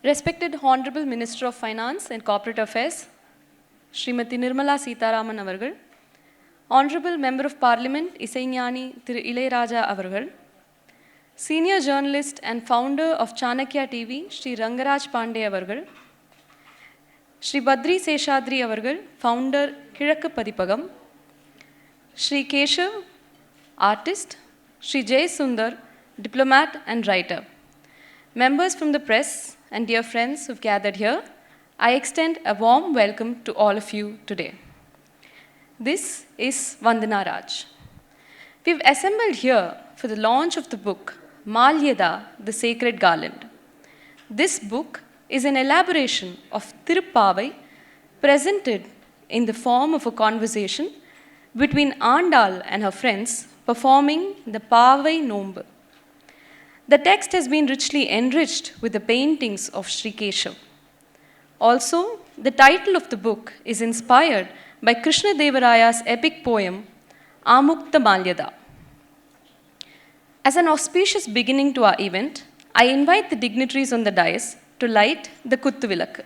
Respected Honorable Minister of Finance and Corporate Affairs, Srimati Nirmala Sitharaman avargal, Honorable Member of Parliament, Isaignani Ilaiyaraaja avargal, Senior Journalist and Founder of Chanakya TV, Shri Rangaraj Pandey avargal, Shri Badri Seshadri avargal, Founder Kizhakku Padipagam, Shri Keshav, Artist, Shri Jeysundhar, Diplomat and Writer, members from the press and dear friends who've gathered here, I extend a warm welcome to all of you today. This is Vandana Raj. We've assembled here for the launch of the book, Maalyada, the Sacred Garland. This book is an elaboration of Tiruppaavai presented in the form of a conversation between Andal and her friends performing the Paavai Nombu. The text has been richly enriched with the paintings of Sri Keshav. Also, the title of the book is inspired by Krishna Devaraya's epic poem, Amukta Maalyada. As an auspicious beginning to our event, I invite the dignitaries on the dais to light the Kuttuvilakku.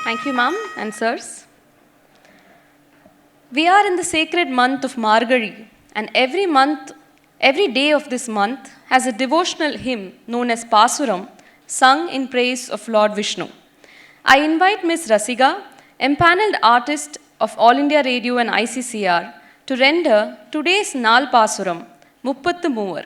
Thank you, ma'am and sirs. We are in the sacred month of Margazhi, and every day of this month has a devotional hymn known as Paasurams, sung in praise of Lord Vishnu. I invite Ms. Rasiga, empaneled artist of All India Radio and ICCR, to render today's Nal Paasuram, Muppathu Moovar.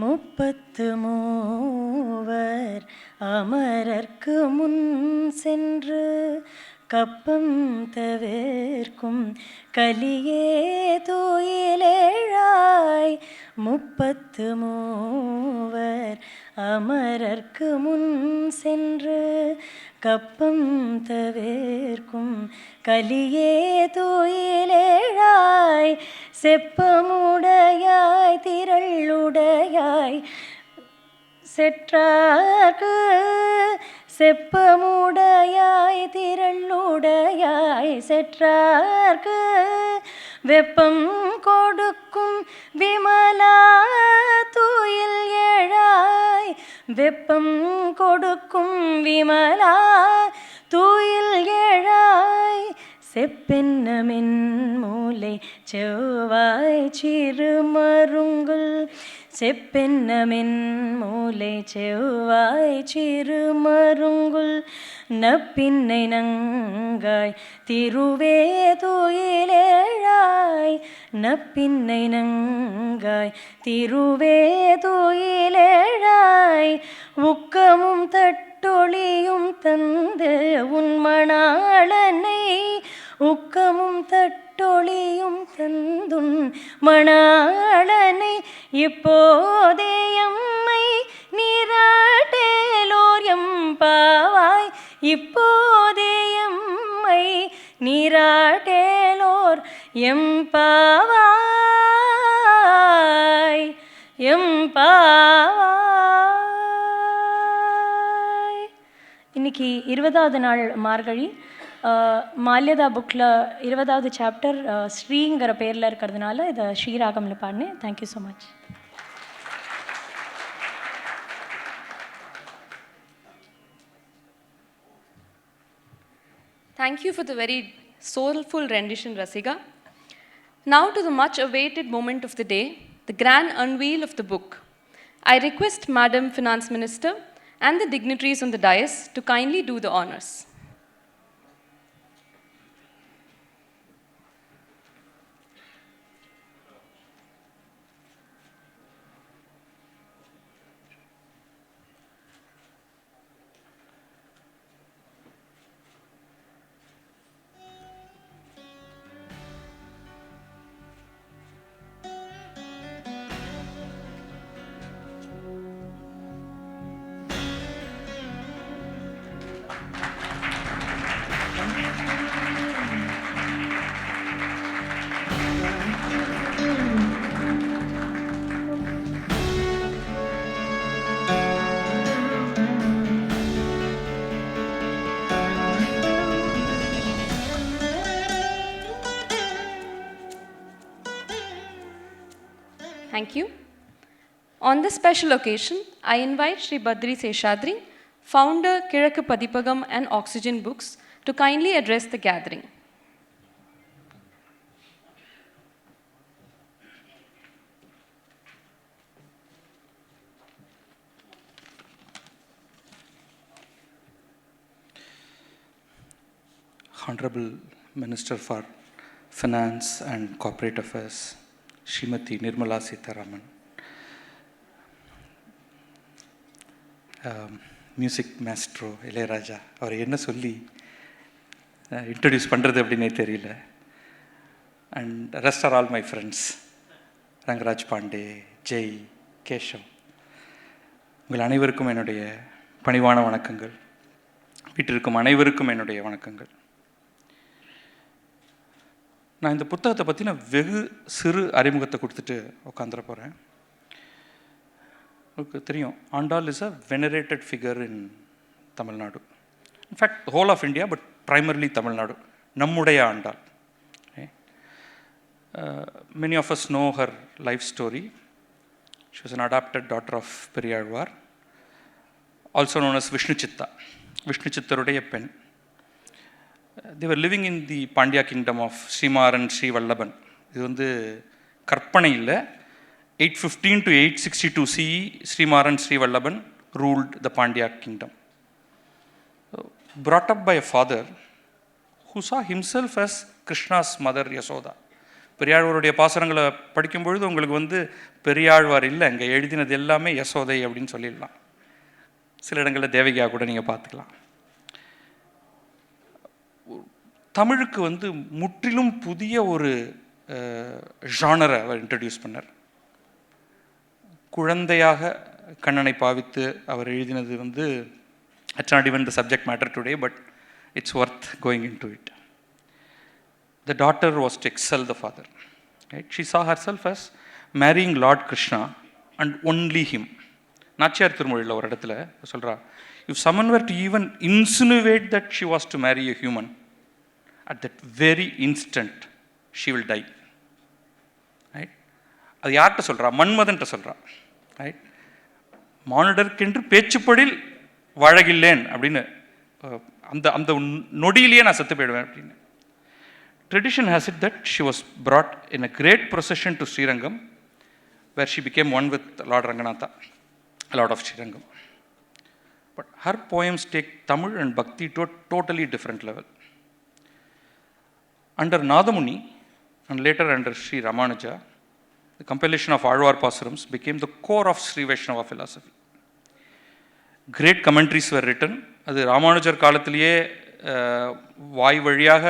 முப்பத்து மூவர் அமரர்க்கு முன் சென்று கப்பம் தவிர்க்கும் கலியே துயிலேழாய். முப்பத்து மூவர் அமரர்க்கு முன் சென்று கப்பம் தவிர்க்கும் கலியே துயிலேழாய். செப்பமுடையாய் திரளுடையாய் செற்றார்க்கு செப்பமுடையாய் திரளுடையாய் செற்றார்க்கு வெப்பம் கொடுக்கும் விமலா துயில் ஏழாய். வெப்பம் கொடுக்கும் விமலா துயில் ஏழாய். செப்பென்னமென் மூலை செவ்வாய் சிறுமருங்குல் செப்பென்னமென் மூலை செவ்வாய் சிறுமருங்குல் நப்பின்னை நங்காய் திருவே துயிலேழாய் நப்பின்னை நங்காய் திருவே துயிலேழாய் உக்கமும் தட்டொளியும் தந்து உன்மணாளனை உக்கமும் தட்டொளியும் தந்துன் மணாளனை இப்போதே எம்மை நீராட்டேலோர் எம்பாவாய் இப்போதே எம்மை நீராட்டேலோர் எம்பாவாய் எம்பாவாய். இன்னைக்கு 20வது நாள் மார்கழி. மால்யதா புக்கில் 20வது சாப்டர் ஸ்ரீங்கிற பேரில் இருக்கிறதுனால இதை ஸ்ரீராகமில் பாடினேன். Thank you so much. Thank you for the very soulful rendition, Rasika. Now to the much awaited moment of the day, the grand unveil of the book. I request Madam Finance Minister and the dignitaries on the dais to kindly do the honors. Thank you. On this special occasion, I invite Shri Badri Seshadri, founder Kirakku Padipagam and Oxygen Books, to kindly address the gathering. Honorable Minister for Finance and Corporate Affairs, Srimati Nirmala Sitharaman, Music Maestro Ilaiyaraaja, அவர் என்ன சொல்லி introduce பண்ணுறது அப்படின்னே தெரியல. And rest are all my friends, Rangaraj Pandey, Jai, Keshav, உங்கள் அனைவருக்கும் என்னுடைய பணிவான வணக்கங்கள். வீட்டிற்கும் அனைவருக்கும் என்னுடைய வணக்கங்கள். நான் இந்த புத்தகத்தை பற்றி நான் வெகு சிறு அறிமுகத்தை கொடுத்துட்டு உட்காந்துட போகிறேன். உங்களுக்கு தெரியும், Andal is a venerated figure in Tamil Nadu. In fact whole of India, but primarily Tamil Nadu. நம்முடைய Andal. Many of us know her life story. She was an adopted daughter of Periyalvar, also known as Vishnu Chitta. Vishnu Chittaruடைய பெண். They were living in the Pandya kingdom of Srimaran Sri Vallaban. இது வந்து கற்பனை இல்லை. 815 to 862 CE, Srimaran Sri Vallaban ruled the Pandya kingdom. Brought up by a father who saw himself as Krishna's mother Yasoda. பெரியாழ்வாருடைய பாசுரங்களை படிக்கும் பொழுது உங்களுக்கு வந்து பெரியாழ்வார் இல்லை, அங்கே எழுதினது எல்லாமே யசோதை அப்படின்னு சொல்லிடலாம். சில இடங்களில் தேவகியா கூட நீங்கள் பார்த்துக்கலாம். தமிழுக்கு வந்து முற்றிலும் புதிய ஒரு ஜானரை அவர் இன்ட்ரடியூஸ் பண்ணார். குழந்தையாக கண்ணனை பாவித்து அவர் எழுதினது வந்து it's not even the subject matter today, but it's worth going into it. The daughter was to excel the father. Right? She saw herself as marrying Lord Krishna and only him. Nachiyar திருமொழியில் ஒரு இடத்துல சொல்கிறா, if someone were to even insinuate that she was to marry a human, at that very instant she will die. Right? அது யார்கிட்ட சொல்கிறா? மன்மதன்ட்ட சொல்கிறா. Right? மானுடர்க்கென்று பேச்சுப்படில் வாழகில்லேன் அப்படின்னு, அந்த அந்த நொடியிலேயே நான் செத்து போயிடுவேன் அப்படின்னு. Tradition has it that she was brought in a great procession to Srirangam, where she became one with Lord Ranganatha, Lord of Srirangam. But her poems take Tamil and Bhakti to a totally different level. Under Nadamuni and later under Sri Ramanuja, the compilation of Alvar Paasurams became the core of Sri Vaishnava philosophy. Great commentaries were written. அது ராமானுஜர் காலத்திலேயே வாய் வழியாக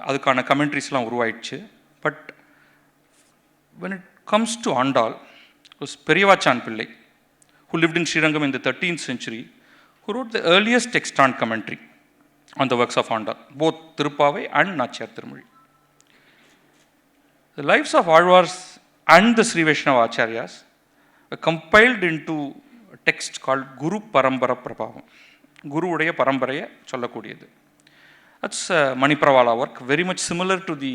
அதுக்கான கமெண்ட்ரிஸ்லாம் உருவாயிடுச்சு. But when it comes to Andal, it was Periyavachan Pillai, who lived in Srirangam in the 13th century, who wrote the earliest extant commentary on the works of Andal, both Tiruppaavai and Nachiyar Tirumozhi. The lives of Alvars and the Sri Vaishnava Acharyas were compiled into a text called Guru Parambara Prabhavam. Guru Udaya Parambaraya Sollakudiyadu. That's Manipravala work, very much similar to the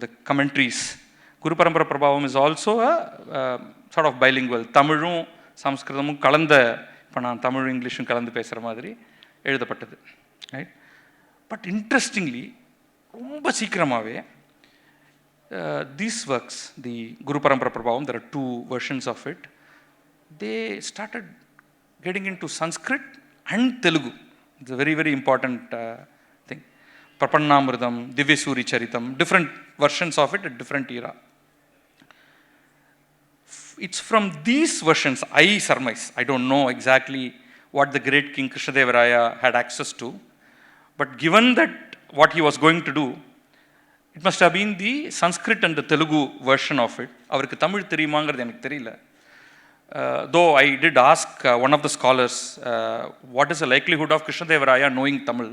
the commentaries. Guru Parambara Prabhavam is also a sort of bilingual. Tamilum, Sanskritamum kalanda, இப்போ நான் தமிழ் இங்கிலீஷும் கலந்து பேசுகிற மாதிரி எழுதப்பட்டது. Right. But interestingly ரொம்ப சீக்கிரமாகவே these works, the Guru Parampara Prabhavam, there are 2 versions of it, they started getting into Sanskrit and Telugu. It's a very, very important thing. Prapannamridam, Divyasuri Charitam, different versions of it at different era. It's from these versions, I surmise, I don't know exactly what the great King Krishnadevaraya had access to, but given that what he was going to do, it must have been the Sanskrit and the Telugu version of it. Avarku Tamil theriyumaangradhu enakku theriyala. Though I did ask one of the scholars, what is the likelihood of Krishnadevaraya knowing Tamil?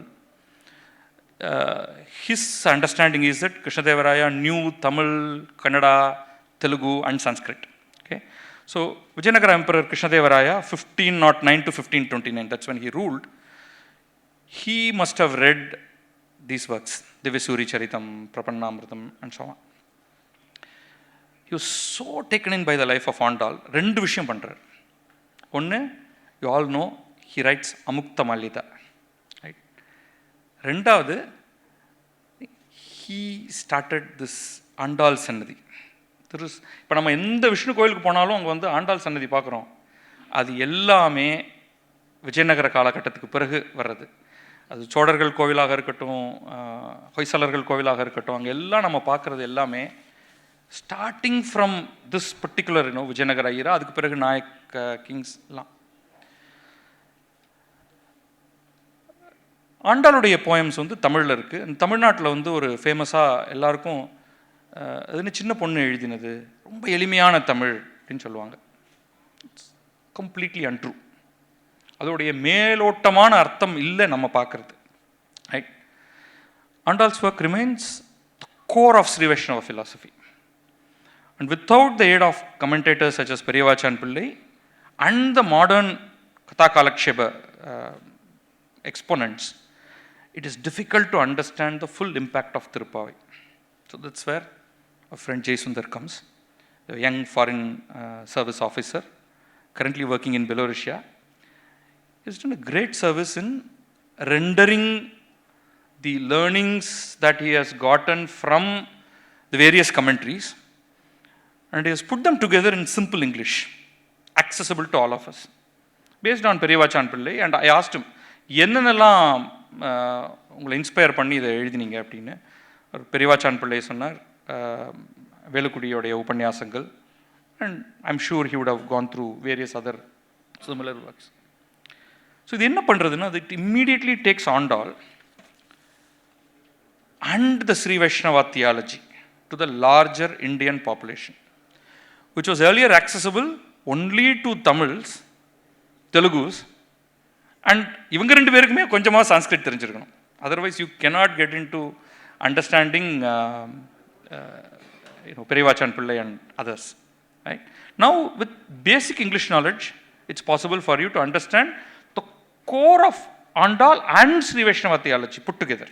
His understanding is that Krishnadevaraya knew Tamil, Kannada, Telugu and Sanskrit. Okay? So, Vijayanagara Emperor Krishnadevaraya, 1509 to 1529, that's when he ruled, he must have read these works, Divyasuri Charitam, Prapannamritam and so on. He was so taken in by the life of Andal. ரெண்டு விஷயம் பண்றார். ஒன்று, you all know, he writes Amukta Maalyada. Right? ரெண்டாவது, he started this Andal Sannadhi. இப்போ நம்ம எந்த விஷ்ணு கோயிலுக்கு போனாலும் அங்கே வந்து ஆண்டாள் சன்னதி பார்க்குறோம். அது எல்லாமே விஜயநகர காலகட்டத்துக்கு பிறகு வர்றது. அது சோழர்கள் கோவிலாக இருக்கட்டும், ஹொய்சலர்கள் கோவிலாக இருக்கட்டும், அங்கே எல்லாம் நம்ம பார்க்குறது எல்லாமே starting from this particular Vijayanagara ஐயரா, அதுக்கு பிறகு நாயக் கிங்ஸ்லாம். ஆண்டாளுடைய போயம்ஸ் வந்து தமிழில் இருக்குது. தமிழ்நாட்டில் வந்து ஒரு ஃபேமஸாக எல்லாருக்கும் அதுன்னு சின்ன பொண்ணு எழுதினது, ரொம்ப எளிமையான தமிழ் அப்படின்னு சொல்லுவாங்க. It's completely untrue. அதோடைய மேலோட்டமான அர்த்தம் இல்லை நம்ம பார்க்குறது. Right. Andal's work remains the core of Sri Vaishnava philosophy. And without the aid of commentators such as Periyavachan Pillai and the modern Katha Kalakshepa exponents, it is difficult to understand the full impact of Tiruppaavai. So that's where our friend Jeysundhar comes, a young foreign service officer, currently working in Belarusia. He's done a great service in rendering the learnings that he has gotten from the various commentaries, and he has put them together in simple English, accessible to all of us, based on Periyavachan Pillai. And I asked him, என்னென்னலாம் உங்களை inspire பண்ணி இதை எழுதினீங்க அப்படின்னு. பெரியவாச்சான் பிள்ளை சொன்னார், வேலுக்குடியோடைய உபன்யாசங்கள், and I'm sure he would have gone through various other similar works. So இது என்ன பண்ணுறதுன்னா, அது it immediately takes Andal and the Sri Vaishnava theology to the larger Indian population, which was earlier accessible only to Tamils, Telugus, and இவங்க ரெண்டு பேருக்குமே கொஞ்சமாக சான்ஸ்கிரிட் தெரிஞ்சிருக்கணும். Otherwise you cannot get into understanding Periyavachan Pillai and others. Right? Now with basic English knowledge, it's possible for you to understand the core of Andal and Sri Vaishnava theology put together.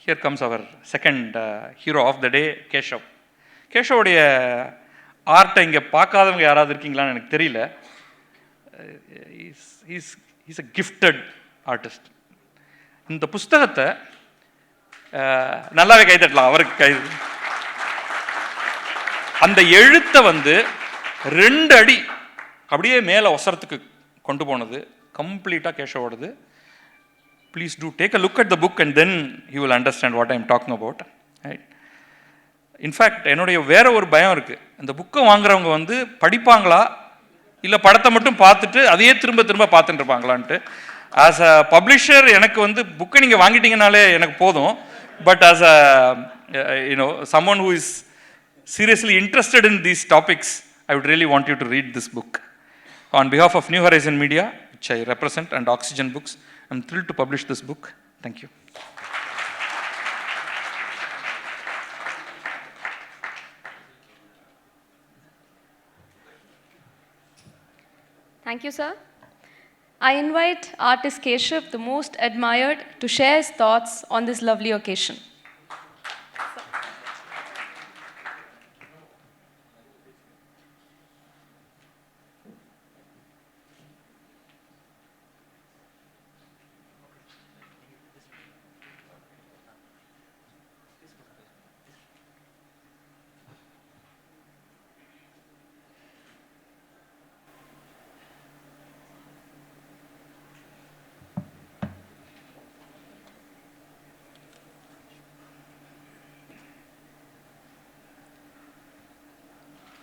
Here comes our second hero of the day, Keshav. Keshavடைய ஆர்ட்டை இங்கே பார்க்காதவங்க யாராவது இருக்கீங்களான்னு எனக்கு தெரியல. He's a gifted artist. இந்த புஸ்தகத்தை நல்லாவே கைதட்டலாம் அவருக்கு. அந்த எழுத்தை வந்து 2 அடி அப்படியே மேலே ஒசரத்துக்கு கொண்டு போனது கம்ப்ளீட்டாக கேஷவோடது. Please do take a look at the book and then you will understand what I am talking about. Right. In fact என்னுடைய வேற ஒரு பயம் இருக்குது, இந்த புக்கை வாங்குறவங்க வந்து படிப்பாங்களா இல்லை படத்தை மட்டும் பார்த்துட்டு அதையே திரும்ப திரும்ப பார்த்துட்டு இருப்பாங்களான்ட்டு. ஆஸ் அ பப்ளிஷர் எனக்கு வந்து புக்கை நீங்கள் வாங்கிட்டீங்கனாலே எனக்கு போதும். But as a someone who is seriously interested in these topics, I would really want you to read this book. On behalf of New Horizon Media, which I represent, and Oxygen Books, I'm thrilled to publish this book. Thank you. Thank you, sir. I invite artist Keshav, the most admired, to share his thoughts on this lovely occasion.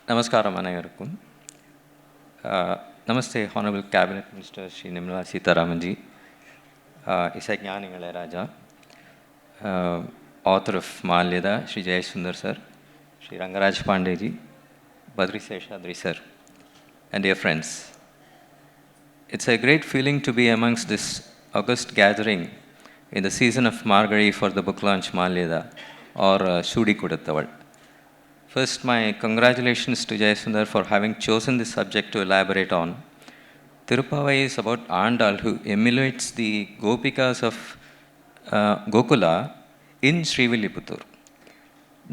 நமஸ்காரம் அனைவருக்கும். நமஸ்தே Honorable Cabinet Minister Shri Nirmala Sitharaman ji, Isaiyani Ilaiyaraaja, author of Maalyada, Shri Jeysundhar sir, Shri Rangaraj Pandey ji, Badri sir, and dear friends. It's a great feeling to be amongst this august gathering in the season of Margazhi for the book launch Maalyada, or Sudi Kudattaval. First, my congratulations to Jeysundhar for having chosen this subject to elaborate on. Tiruppaavai is about Andal, who emulates the Gopikas of Gokula in Srivilliputturu.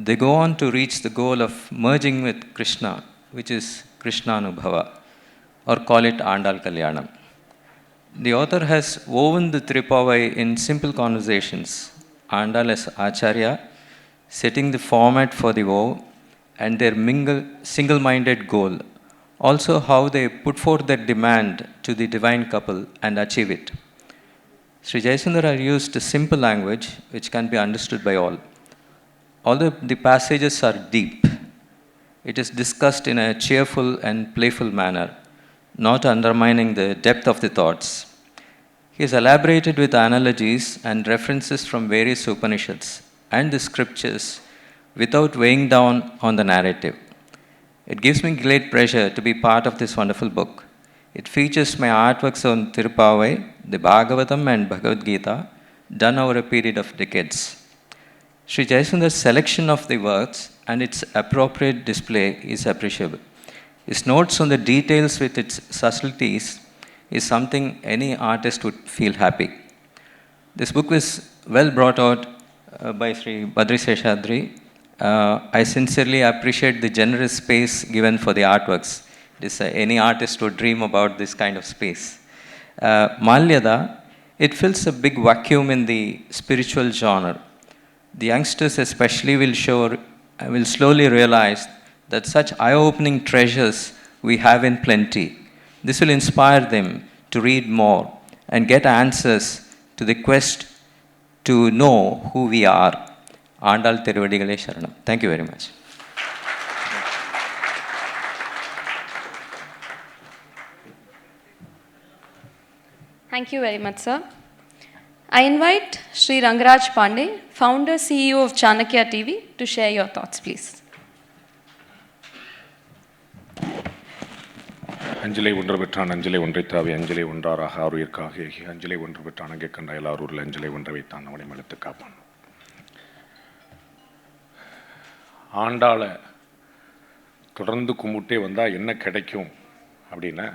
They go on to reach the goal of merging with Krishna, which is Krishnanubhava, or call it Andal Kalyanam. The author has woven the Tiruppaavai in simple conversations, Andal as Acharya, setting the format for the vow, and their single-minded goal. Also how they put forth their demand to the divine couple and achieve it. Sri Jeysundhar used a simple language which can be understood by all. Although the passages are deep, it is discussed in a cheerful and playful manner, not undermining the depth of the thoughts. He has elaborated with analogies and references from various Upanishads and the scriptures without weighing down on the narrative. It gives me great pleasure to be part of this wonderful book. It features my artworks on Tiruppaavai, the Bhagavatam and Bhagavad Gita, done over a period of decades. Sri Jeysundhar's selection of the works and its appropriate display is appreciable. His notes on the details with its subtleties is something any artist would feel happy. This book is well brought out by Sri Badri Seshadri. I sincerely appreciate the generous space given for the artworks. Any artist would dream about this kind of space. Maalyada, it fills a big vacuum in the spiritual genre. The youngsters especially will slowly realize that such eye-opening treasures we have in plenty. This will inspire them to read more and get answers to the quest to know who we are. Andal Tiruvadigalai Sharanam. Thank you very much. Thank you very much, sir. I invite Sri Rangaraj Pandey, founder CEO of Chanakya TV, to share your thoughts, please. அஞ்சலை ஒன்று பெற்றான் அஞ்சலை ஒன்றை தாவி அஞ்சலை ஒன்றாராக ஆறுயிர்க்காக அஞ்சலை ஒன்று பெற்றான் அங்கே கண்ட எல்லாரூரில் அஞ்சலை ஒன்றை வைத்தான் அவனை மலத்து காப்பான். ஆண்டாளை தொடர்ந்து கும்பிட்டே வந்தால் என்ன கிடைக்கும் அப்படின்னா,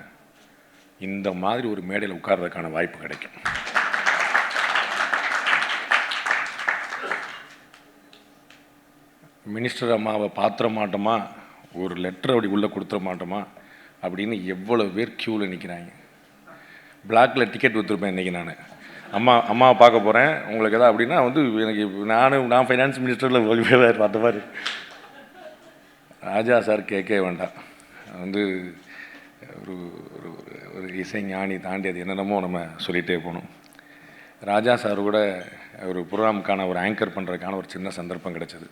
இந்த மாதிரி ஒரு மேடையில் உட்கார்றதுக்கான வாய்ப்பு கிடைக்கும். மினிஸ்டர் அம்மாவை பாத்திர மாட்டோமா, ஒரு லெட்டர் அப்படி உள்ளே கொடுத்துட மாட்டோமா அப்படின்னு எவ்வளோ பேர் க்யூவில் நிற்கிறாங்க. பிளாக்கில் டிக்கெட் விற்றுருப்பேன் இன்றைக்கி நான். அம்மாவை பார்க்க போகிறேன், உங்களுக்கு எதாவது அப்படின்னா வந்து எனக்கு நான் ஃபைனான்ஸ் மினிஸ்டரில் பார்த்த மாதிரி ராஜா சார் கேட்கவே வேண்டாம். வந்து ஒரு ஒரு ஒரு இசை ஞானி தாண்டி அது என்னென்னமோ நம்ம சொல்லிகிட்டே போகணும். ராஜா சார் கூட ஒரு ப்ரோக்ராமுக்கான ஒரு ஆங்கர் பண்ணுறதுக்கான ஒரு சின்ன சந்தர்ப்பம் கிடச்சிது.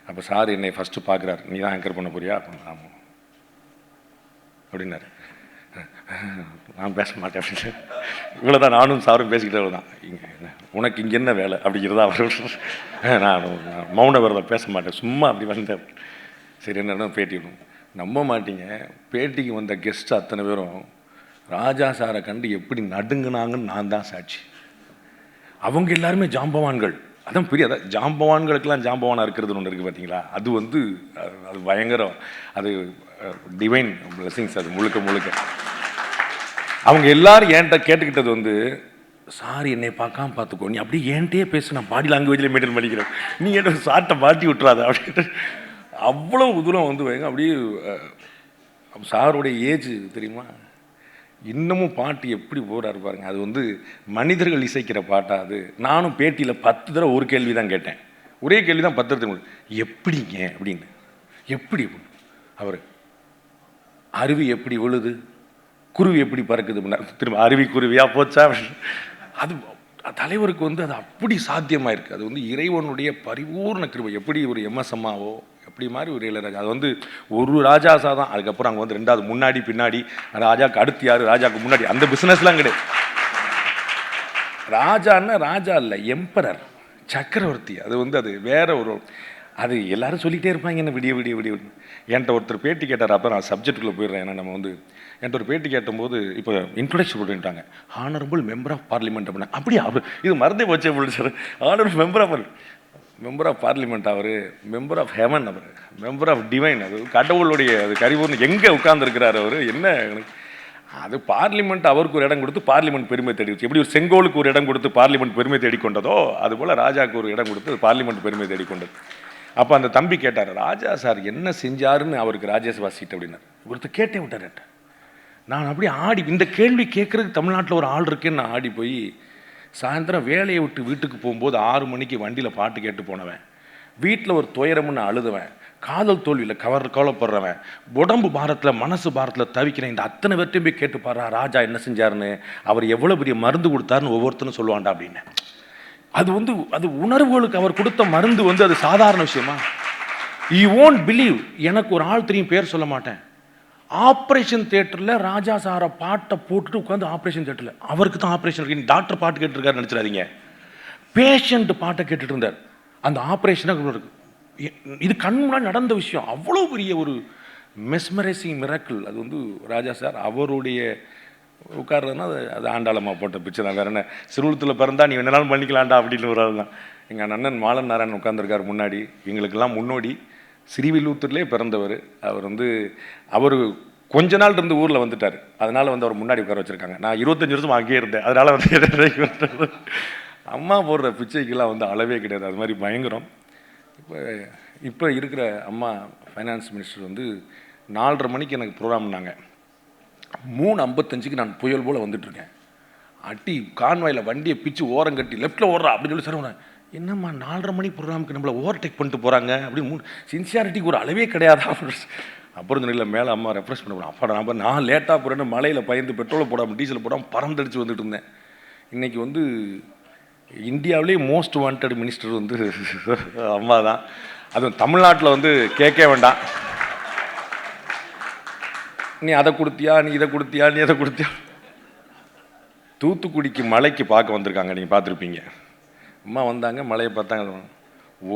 அப்போ சார் என்னை ஃபஸ்ட்டு பார்க்குறாரு, நீ தான் ஆங்கர் பண்ண போறியா அப்படின்னு. ஆமாம் அப்படின்னாரு. நான் பேச மாட்டேன் அப்படின்னு. இவ்வளோ தான் நானும் சாரும் பேசிக்கிட்டே தான். இங்கே உனக்கு இங்கே என்ன வேலை அப்படிங்கிறதா அவர். நான் மௌன விரதம் பேச மாட்டேன், சும்மா அப்படி வந்தேன். சரி என்ன பேட்டி விடும். நம்ப மாட்டீங்க, பேட்டிக்கு வந்த கெஸ்ட் அத்தனை பேரும் ராஜா சாரை கண்டு எப்படி நடுங்கினாங்கன்னு நான் தான் சாட்சி. அவங்க எல்லாருமே ஜாம்பவான்கள். அதான் பெரிய, அதான் ஜாம்பவான்களுக்கெல்லாம் ஜாம்பவானாக இருக்கிறது ஒன்று இருக்குது பார்த்தீங்களா, அது வந்து அது பயங்கரம், அது டிவைன் பிளெஸிங்ஸ். அது முழுக்க முழுக்க அவங்க எல்லாரும் என்கிட்ட கேட்டுக்கிட்டது வந்து, சார் என்னை பார்க்காம பார்த்துக்கோ, நீ அப்படியே என்கிட்டயே பேசு, நான் பாடி லாங்குவேஜில் மெயின்டைன் பண்ணிக்கிறேன், நீ என்கிட்ட சார்ட்டை மாட்டி விட்டுறாத அப்படின்ட்டு அவ்வளோ தூரம் வந்து வைங்க. அப்படியே சாருடைய ஏஜ் தெரியுமா, இன்னமும் பாட்டு எப்படி போகிறாரு பாருங்க. அது வந்து மனிதர்கள் இசைக்கிற பாட்டா அது. நானும் பேட்டியில் 10 தடவை ஒரு கேள்வி தான் கேட்டேன், ஒரே கேள்வி தான் 10 தடவை. எப்படிங்க அப்படின்னு, எப்படி அவர் அருவி எப்படி விழுது, குருவி எப்படி பறக்குது அப்படின்னா, திரும்ப அருவி குருவியா போச்சா. அது தலைவருக்கு வந்து அது அப்படி சாத்தியமாக இருக்குது. அது வந்து இறைவனுடைய பரிபூர்ண கிருபை. எப்படி ஒரு எம்எஸ் அம்மாவோ எப்படி மாதிரி ஒரு இளையராஜா, அது வந்து ஒரு ராஜாசா தான். அதுக்கப்புறம் அங்கே வந்து 2வது முன்னாடி பின்னாடி, ராஜாவுக்கு அடுத்து யார், ராஜாவுக்கு முன்னாடி, அந்த பிஸ்னஸ்லாம் கிடையாது. ராஜான்னா ராஜா இல்லை, எம்பரர், சக்கரவர்த்தி. அது வந்து அது வேற ஒரு, அது எல்லாரும் சொல்லிகிட்டே இருப்பாங்க என்ன விடிய விடிய விடிய. என்கிட்ட ஒருத்தர் பேட்டி கேட்டார், அப்போ நான் சப்ஜெக்டுக்குள்ளே போயிடுறேன். ஏன்னா நம்ம வந்து என்கிட்ட ஒரு பேட்டி கேட்டும்போது இப்போ இன்ட்ரொடக்ஷன் பண்ணிட்டாங்க, ஹானரபிள் மெம்பர் ஆஃப் பார்லிமெண்ட் அப்படின்னா. அப்படியா, இது மறந்தே போச்சே போட்டு sir. Honourable member of parliament அவர், மெம்பர் ஆஃப் ஹெவன் அவர், மெம்பர் ஆஃப் டிவைன். அது கடவுளுடைய அது கரிபூர்ணம். எங்கே உட்கார்ந்துருக்கிறார் அவர், என்ன அது பார்லிமெண்ட் அவருக்கு ஒரு இடம் கொடுத்து பார்லிமெண்ட் பெருமை தேடிச்சு. எப்படி ஒரு செங்கோலுக்கு ஒரு இடம் கொடுத்து பார்லிமெண்ட் பெருமை தேடிக்கொண்டதோ, அதுபோல் ராஜாவுக்கு ஒரு இடம் கொடுத்து பார்லிமெண்ட் பெருமை தேடிக்கொண்டது. அப்போ அந்த தம்பி கேட்டார், ராஜா சார் என்ன செஞ்சாருன்னு அவருக்கு ராஜ்யசபா சீட் அப்படின்னாரு. ஒருத்தர் கேட்டே விட்டார். நான் அப்படியே ஆடி, இந்த கேள்வி கேட்குறதுக்கு தமிழ்நாட்டில் ஒரு ஆள் இருக்கேன்னு நான் ஆடி போய், சாயந்தரம் வேலையை விட்டு வீட்டுக்கு போகும்போது 6 மணிக்கு வண்டியில் பாட்டு கேட்டு போனவன், வீட்டில் ஒரு துயரம்னு அழுதுவேன், காதல் தோல்வியில் கவலைப்படுறவன், உடம்பு பாரத்தில் மனசு பாரத்தில் தவிக்கிறேன், இந்த அத்தனை பேர்ட்டையும் போய் கேட்டு பாரு ராஜா என்ன செஞ்சாருன்னு, அவர் எவ்வளோ பெரிய மருந்து கொடுத்தாருன்னு ஒவ்வொருத்தரும் சொல்லுவான்டா அப்படின்னு. அது வந்து அது உணர்வுகளுக்கு அவர் கொடுத்த மருந்து வந்து அது சாதாரண விஷயமா? You won't believe. எனக்கு ஒரு ஆள் தெரியும், பேர் சொல்ல மாட்டேன், ஆப்ரேஷன் தியேட்டரில் ராஜா சாரை பாட்டை போட்டுட்டு உட்காந்து ஆப்ரேஷன் தியேட்டரில், அவருக்கு தான் ஆப்ரேஷன் இருக்கு, டாக்டர் பாட்டு கேட்டுருக்காரு நினச்சிடாதீங்க, பேஷண்ட் பாட்டை கேட்டுட்டு இருந்தார். அந்த ஆப்ரேஷனாக இருக்கு, இது கண் முன்னாடி நடந்த விஷயம். அவ்வளோ பெரிய ஒரு மெஸ்மரைசிங் மிராக்கிள். அது வந்து ராஜா சார் அவருடைய உட்கார்றதுன்னா அது ஆண்டாளம்மா போட்ட பிச்சை தான். வேறு என்ன, சிறுவலத்தில் பிறந்தா நீ என்னனாலும் பண்ணிக்கலாம்டா அப்படின்னு ஒரு ஆள் தான். எங்கள் அண்ணன் மாலன் நாராயணன் உட்காந்துருக்கார் முன்னாடி, எங்களுக்கெல்லாம் முன்னோடி, ஸ்ரீவில்லூத்தூர்லேயே பிறந்தவர். அவர் வந்து அவர் கொஞ்ச நாள் இருந்து ஊரில் வந்துட்டார், அதனால் வந்து அவர் முன்னாடி உட்கார வச்சுருக்காங்க. நான் 25 வருஷம் அங்கேயே இருந்தேன், அதனால் வந்து அம்மா போடுற பிச்சைக்கெல்லாம் வந்து அளவே கிடையாது, அது மாதிரி பயங்கரம். இப்போ இருக்கிற அம்மா ஃபைனான்ஸ் மினிஸ்டர் வந்து 4:30 மணிக்கு எனக்கு ப்ரோக்ராம்னாங்க, 3:55க்கு நான் புயல் போல் வந்துட்டுருக்கேன். அட்டி கான்வாயில் வண்டியை பிச்சு ஓரம் கட்டி லெஃப்ட்டில் ஓடுறா அப்படின்னு சொல்லி சொல்லுவேன். என்னம்மா 4:30 மணி ப்ரோக்ராமுக்கு நம்மளை ஓவர்டேக் பண்ணிட்டு போகிறாங்க அப்படின்னு, சின்சியாரிட்டிக்கு ஒரு அளவே கிடையாதா. அப்புறம் இல்லை மேலே அம்மா ரெஃப்ரெஷ் பண்ண போகிறேன். அப்போ நான் லேட்டாக போகிறேன்னு மலையில் பயந்து பெட்ரோலை போடாமல் டீசல் போடாமல் பறந்தடிச்சு வந்துட்டு இருந்தேன். இன்றைக்கி வந்து இந்தியாவிலே மோஸ்ட் வாண்டட் மினிஸ்டர் வந்து அம்மா தான். அதுவும் தமிழ்நாட்டில் வந்து கேட்க வேண்டாம், நீ அதை கொடுத்தியா, நீ இதை கொடுத்தியா, நீ எதை கொடுத்தியா. தூத்துக்குடிக்கு மலைக்கு பார்க்க வந்திருக்காங்க, நீங்கள் பார்த்துருப்பீங்க. அம்மா வந்தாங்க, மலையை பார்த்தாங்க.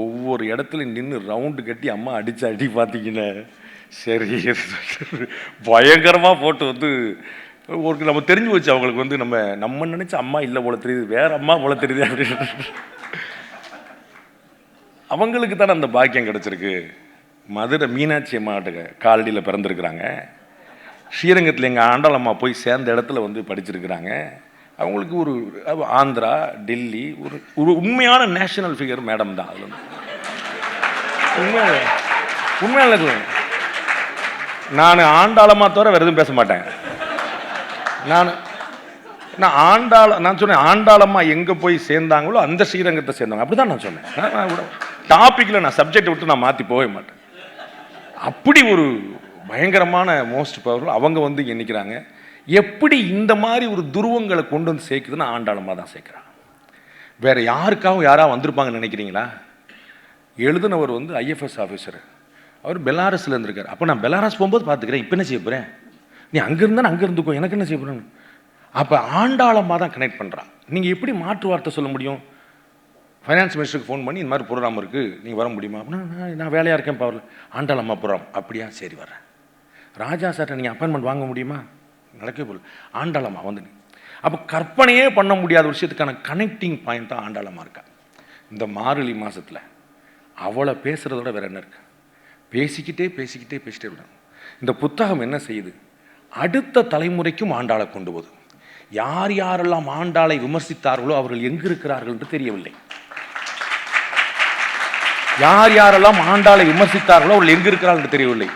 ஒவ்வொரு இடத்துல நின்று ரவுண்டு கட்டி அம்மா அடித்து அடி பார்த்தீங்கன்னா சரி பயங்கரமாக போட்டு வந்து ஒரு நம்ம தெரிஞ்சு வச்சு அவங்களுக்கு வந்து நம்ம நினச்ச அம்மா இல்லை போல தெரியுது, வேற அம்மா போல தெரியுது அப்படின்னு. அவங்களுக்கு தானே அந்த பாக்கியம் கிடச்சிருக்கு. மதுரை மீனாட்சி அம்மாட்ட காலடியில் பிறந்திருக்கிறாங்க, ஸ்ரீரங்கத்தில் எங்கள் ஆண்டாள் அம்மா போய் சேர்ந்த இடத்துல வந்து படிச்சிருக்கிறாங்க. அவங்களுக்கு ஒரு ஆந்திரா, டெல்லி ஒரு உண்மையான நேஷனல் ஃபிகர் மேடம் தான். அதில் உண்மையாக நான் ஆண்டாளம்மா தவிர வேறு எதுவும் பேச மாட்டேன். நான் சொன்னேன் ஆண்டாளம்மா எங்கே போய் சேர்ந்தாங்களோ அந்த ஸ்ரீரங்கத்தை சேர்ந்தாங்க, அப்படி தான் நான் சொன்னேன். டாப்பிக்கில் நான் சப்ஜெக்டை விட்டு நான் மாற்றி போகவே மாட்டேன். அப்படி ஒரு பயங்கரமான மோஸ்ட் பவர்ஃபுல். அவங்க வந்து இங்கே நிற்கிறாங்க. எப்படி இந்த மாதிரி ஒரு துருவங்களை கொண்டு வந்து சேர்க்குதுன்னு ஆண்டாளமாக தான் சேர்க்குறாங்க. வேறு யாருக்காகவும் யாராவது வந்திருப்பாங்கன்னு நினைக்கிறீங்களா? எழுதுனவர் வந்து IFS ஆஃபீஸர். அவர் பெலாரஸில் இருந்திருக்கார். அப்போ நான் பெலாரஸ் போகும்போது பார்த்துக்கிறேன். இப்போ என்ன செய்ய போகிறேன்? நீ அங்கே இருந்தால் அங்கே இருந்துக்கோ, எனக்கு என்ன செய்ய போகிறேன்னு. அப்போ ஆண்டாளமாக தான் கனெக்ட் பண்ணுறான். நீங்கள் எப்படி மாற்று வார்த்தை சொல்ல முடியும்? ஃபைனான்ஸ் மினிஸ்டருக்கு ஃபோன் பண்ணி இந்த மாதிரி ப்ரோக்ராம் இருக்குது, நீங்கள் வர முடியுமா அப்படின்னா, நான் வேலையாக இருக்கேன் பவரில். ஆண்டாளம்மா ப்ரோக்ராம். அப்படியா, சரி வர்றேன். ராஜா சார்ட்ட நீங்கள் அப்பாயின்மெண்ட் வாங்க முடியுமா? நடக்கவே போகல. ஆண்டாளம்மா வந்து அப்போ கற்பனையே பண்ண முடியாத விஷயத்துக்கான கனெக்டிங் பாயிண்ட் தான் ஆண்டாளம்மா இருக்கா. இந்த மார்கழி மாதத்தில் அவளை பேசுகிறதோட வேறு என்ன இருக்கு? பேசிக்கிட்டே விடணும். இந்த புத்தகம் என்ன செய்யுது? அடுத்த தலைமுறைக்கும் ஆண்டாளை கொண்டு போகுது. யார் யாரெல்லாம் ஆண்டாளை விமர்சித்தார்களோ அவர்கள் எங்கு இருக்கிறார்கள் என்று தெரியவில்லை. யார் யாரெல்லாம் ஆண்டாளை விமர்சித்தார்களோ அவர்கள் எங்கு இருக்கிறார்கள் என்று தெரியவில்லை.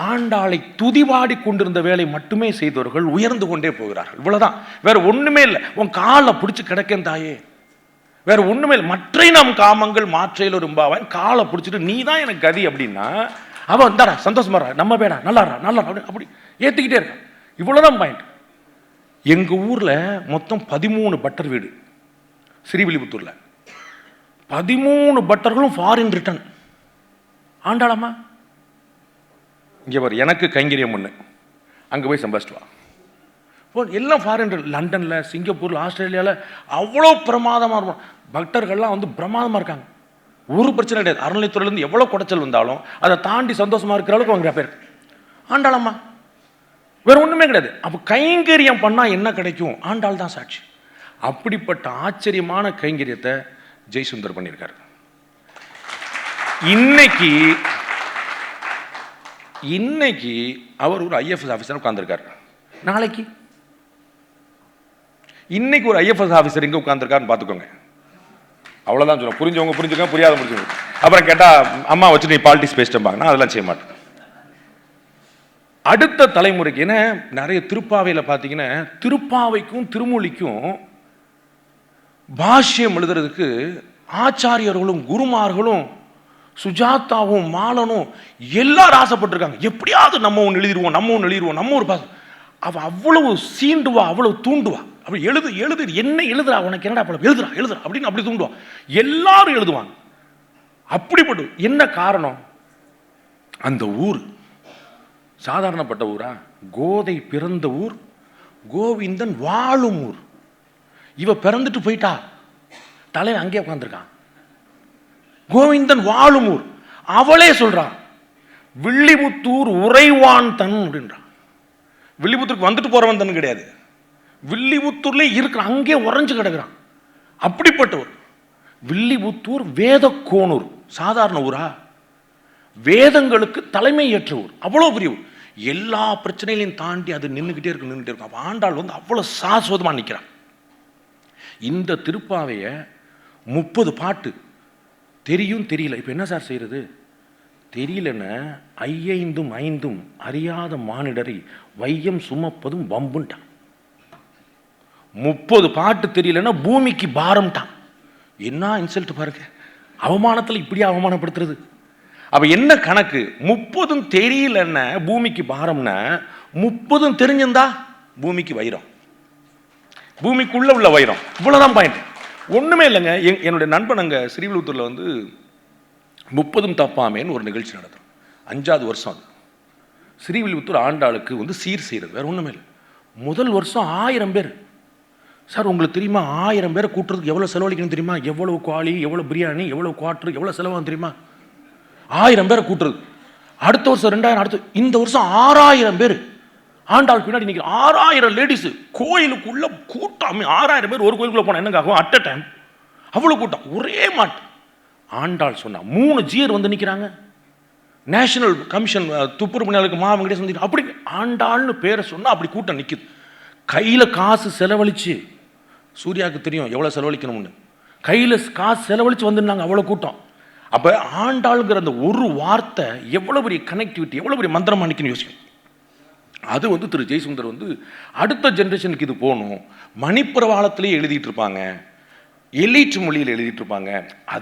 ஆண்டாளை துதிபாடி கொண்டிருந்த வேலை மட்டுமே செய்தவர்கள் உயர்ந்து கொண்டே போகிறார்கள். இவ்வளவுதான், வேற ஒண்ணுமே இல்லை. உன் காலை பிடிச்சி கிடக்கேன் தாயே, வேற ஒண்ணுமே இல்லை. மற்ற நம் காமங்கள் மாற்றையில் ஒரு பாவன் காலை பிடிச்சிட்டு நீ தான் எனக்கு கதி அப்படின்னா, அவன் வந்தாடா சந்தோஷமா நம்ம வேடா நல்லாடா அப்படி ஏத்துக்கிட்டே இருக்கான். இவ்வளவுதான் பாயிண்ட். எங்க ஊர்ல மொத்தம் 13 பட்டர் வீடு. ஸ்ரீவில்லிபுத்தூர்ல 13 பட்டர்களும் ஃபாரின் ரிட்டர்ன். ஆண்டாளம்மா இங்கே பாரு, எனக்கு கைங்கரியம் ஒன்று, அங்கே போய் சம்பாதிச்சிட்டு வா. எல்லாம் ஃபாரின், லண்டனில், சிங்கப்பூரில், ஆஸ்திரேலியாவில் அவ்வளோ பிரமாதமாக இருக்கும். பக்தர்கள்லாம் வந்து பிரமாதமாக இருக்காங்க. ஒரு பிரச்சனை கிடையாது. அறநிலைத்துறையிலேருந்து எவ்வளோ குடைச்சல் வந்தாலும் அதை தாண்டி சந்தோஷமாக இருக்கிற அளவுக்கு அவங்க பேர். ஆண்டாளம்மா வேற ஒன்றுமே கிடையாது. அப்போ கைங்கரியம் பண்ணால் என்ன கிடைக்கும்? ஆண்டாள் தான் சாட்சி. அப்படிப்பட்ட ஆச்சரியமான கைங்கரியத்தை ஜெய்சுந்தர் பண்ணியிருக்காரு. இன்னைக்கு அவர் ஒரு IFS ஆஃபீஸர் உட்கார்ந்துருக்காரு. நாளைக்கு இன்னைக்கு ஒரு IFS ஆஃபீஸர் எங்கே உட்கார்ந்துருக்காருன்னு பார்த்துக்கோங்க. அவ்வளோதான் சொல்லுவோம். புரிஞ்சவங்க புரிஞ்சுக்கோங்க, புரியாத புரிஞ்சுக்கோங்க. அப்புறம் கேட்டால் அம்மா வச்சு நீ பாலிடிக்ஸ் பேசிட்டேன், அதெல்லாம் செய்ய மாட்டேன். அடுத்த தலைமுறைக்கு ஏன்னா நிறைய திருப்பாவையில் பார்த்தீங்கன்னா, திருப்பாவைக்கும் திருமொழிக்கும் பாஷ்யம் எழுதுறதுக்கு ஆச்சாரியர்களும் குருமார்களும் சுஜாதாவும் மாலனும் எல்லாரும் ஆசைப்பட்டிருக்காங்க. எப்படியாவது நம்ம ஒன்று எழுதிடுவோம், நம்ம ஒரு பாசம். அவள் அவ்வளவு சீண்டுவா, அவ்வளவு தூண்டுவா. அப்படி எழுது என்ன எழுதுறா, உனக்கு என்னடா பழம், எழுதுறா அப்படின்னு அப்படி தூண்டுவா. எல்லாரும் எழுதுவாங்க. அப்படிப்பட்டு என்ன காரணம்? அந்த ஊர் சாதாரணப்பட்ட ஊரா? கோதை பிறந்த ஊர், கோவிந்தன் வாழும் ஊர். இவ பிறந்துட்டு போயிட்டா, தலைவன் அங்கே உட்காந்துருக்கான். கோவிந்தன் வாழும் ஊர். அவளே சொல்றான், வில்லிபுத்தூர் உறைவான் தன் அப்படின்றான். வில்லிபுத்தூருக்கு வந்துட்டு போறவன் தன் கிடையாது, வில்லிபுத்தூர்ல இருக்கிறான், அங்கே உறைஞ்சு கிடக்குறான். அப்படிப்பட்டவர் வில்லிபுத்தூர் வேதக்கோனூர். சாதாரண ஊரா? வேதங்களுக்கு தலைமை ஏற்ற ஊர். அவ்வளோ பெரிய ஊர். எல்லா பிரச்சனைகளையும் தாண்டி அது நின்றுக்கிட்டே இருக்கும். அப்போ ஆண்டாள் வந்து அவ்வளோ சாஸ்வதமாக நிற்கிறான். இந்த திருப்பாவையை 30 பாட்டு தெரியும் தெரியல. இப்போ என்ன சார் செய்யறது? தெரியலன்னு 5 அறியாத மானிடரை வையம் சுமப்பதும் வம்புன்ட்டான். 30 பாட்டு தெரியலன்னா பூமிக்கு பாரம்ட்டான். என்ன இன்சல்ட் பாருங்க, அவமானத்தில் இப்படியே அவமானப்படுத்துறது. அப்ப என்ன கணக்கு? 30 தெரியலன்னா பூமிக்கு பாரம்னா 30 தெரிஞ்சிருந்தா பூமிக்கு வைரம், பூமிக்குள்ள உள்ள வைரம். இவ்வளவுதான் பாயிண்ட், ஒண்ணுமே இல்லைங்க. என்னுடைய நண்பன் அங்க ஸ்ரீவில்லிபுத்தூர்ல வந்து 30 தப்பாமேன்னு ஒரு நிகழ்ச்சி நடத்தும். 5வது வருஷம் அது. ஸ்ரீவில்லிபுத்தூர் ஆண்டாளுக்கு வந்து சீர் செய்யறது, வேற ஒண்ணுமே இல்லை. முதல் வருஷம் 1000 பேர். சார் உங்களுக்கு தெரியுமா 1000 பேரை கூட்டுறதுக்கு எவ்வளவு செலவழிக்கணும் தெரியுமா? எவ்வளவு குவாலி, எவ்வளவு பிரியாணி, எவ்வளவு குவார்டர், எவ்வளவு செலவாகும் தெரியுமா? 1000 பேரை கூட்டுறது. அடுத்த வருஷம் 2000, அடுத்து இந்த வருஷம் 6000 பேர். ஆண்டாள் பின்னாடி நிற்கிற 6000 லேடிஸ். கோயிலுக்குள்ள கூட்டம் 6000 பேர் ஒரு கோயிலுக்குள்ள போனா என்னங்க ஆகும்? அட் அ டைம் அவ்வளவு கூட்டம், ஒரே மாட்டு. ஆண்டாள் சொன்னா 3 ஜியர் வந்து நிற்கிறாங்க. நேஷனல் கமிஷன் துப்புரவு பணியாளருக்கு மாவங்கிட்ட வந்து அப்படி ஆண்டாள்னு பேரை சொன்னா அப்படி கூட்டம் நிற்குது. கையில் காசு செலவழிச்சு, சூர்யாவுக்கு தெரியும் எவ்வளோ செலவழிக்கணும்னு, கையில் காசு செலவழிச்சு வந்துருந்தாங்க அவ்வளோ கூட்டம். அப்போ ஆண்டாளுங்கிற அந்த ஒரு வார்த்தை எவ்வளோ பெரிய கனெக்டிவிட்டி, எவ்வளோ பெரிய மந்திரமாக நிற்கணும் யோசிக்கும். அது வந்து திரு ஜெய்சுந்தர் வந்து அடுத்த ஜென்ரேஷனுக்கு இது போகணும். மணிப்பிரவாளத்திலே எழுதிட்டு இருப்பாங்க, எலீட் மொழியில் எழுதிட்டு இருப்பாங்க.